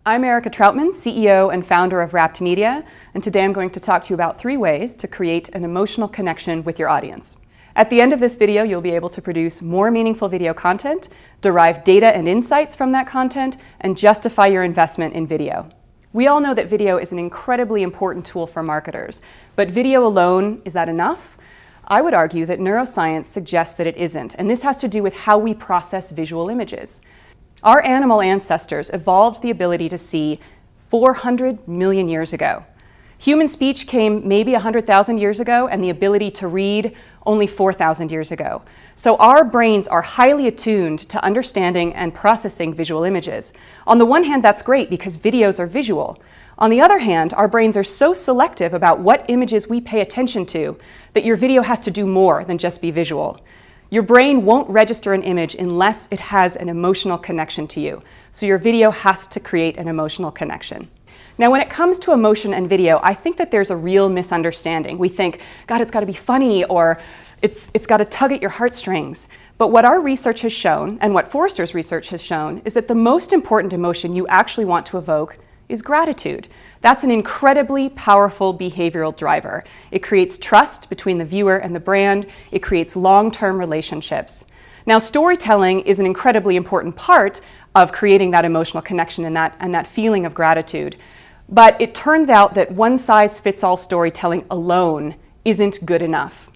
I'm Erika Trautman, CEO and founder of Wrapped Media, and today I'm going to talk to you about 3 ways to create an emotional connection with your audience. At the end of this video, you'll be able to produce more meaningful video content, derive data and insights from that content, and justify your investment in video. We all know that video is an incredibly important tool for marketers, but video alone, is that enough? I would argue that neuroscience suggests that it isn't, and this has to do with how we process visual images. Our animal ancestors evolved the ability to see 400 million years ago. Human speech came maybe 100,000 years ago, and the ability to read only 4,000 years ago. So our brains are highly attuned to understanding and processing visual images. On the one hand, that's great because videos are visual. On the other hand, our brains are so selective about what images we pay attention to that your video has to do more than just be visual. Your brain won't register an image unless it has an emotional connection to you. So your video has to create an emotional connection. Now, when it comes to emotion and video, I think that there's a real misunderstanding. We think, God, it's got to be funny, or it's got to tug at your heartstrings. But what our research has shown, and what Forrester's research has shown, is that the most important emotion you actually want to evoke is gratitude. That's an incredibly powerful behavioral driver. It creates trust between the viewer and the brand. It creates long-term relationships. Now, storytelling is an incredibly important part of creating that emotional connection and that feeling of gratitude. But it turns out that one-size-fits-all storytelling alone isn't good enough.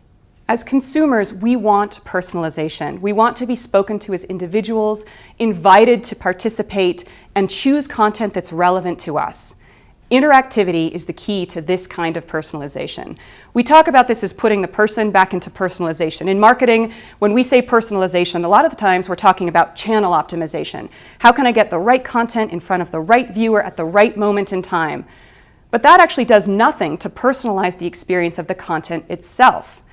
As consumers, we want personalization. We want to be spoken to as individuals, invited to participate, and choose content that's relevant to us. Interactivity is the key to this kind of personalization. We talk about this as putting the person back into personalization. In marketing, when we say personalization, a lot of the times we're talking about channel optimization. How can I get the right content in front of the right viewer at the right moment in time? But that actually does nothing to personalize the experience of the content itself.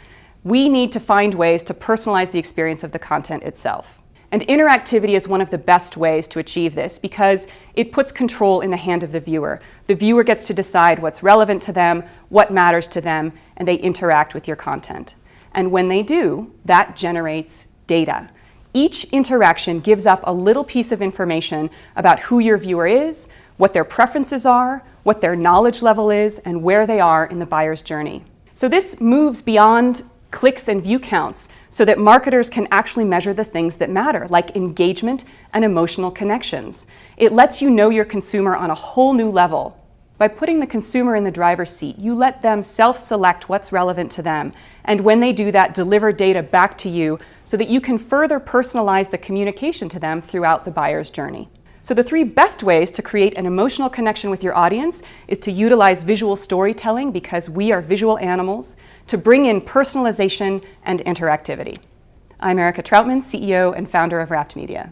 We need to find ways to personalize the experience of the content itself. And interactivity is one of the best ways to achieve this because it puts control in the hand of the viewer. The viewer gets to decide what's relevant to them, what matters to them, and they interact with your content. And when they do, that generates data. Each interaction gives up a little piece of information about who your viewer is, what their preferences are, what their knowledge level is, and where they are in the buyer's journey. So this moves beyond clicks and view counts so that marketers can actually measure the things that matter, like engagement and emotional connections. It lets you know your consumer on a whole new level. By putting the consumer in the driver's seat, you let them self-select what's relevant to them, and when they do that, deliver data back to you so that you can further personalize the communication to them throughout the buyer's journey. So the 3 best ways to create an emotional connection with your audience is to utilize visual storytelling, because we are visual animals, to bring in personalization and interactivity. I'm Erika Trautman, CEO and founder of Wrapped Media.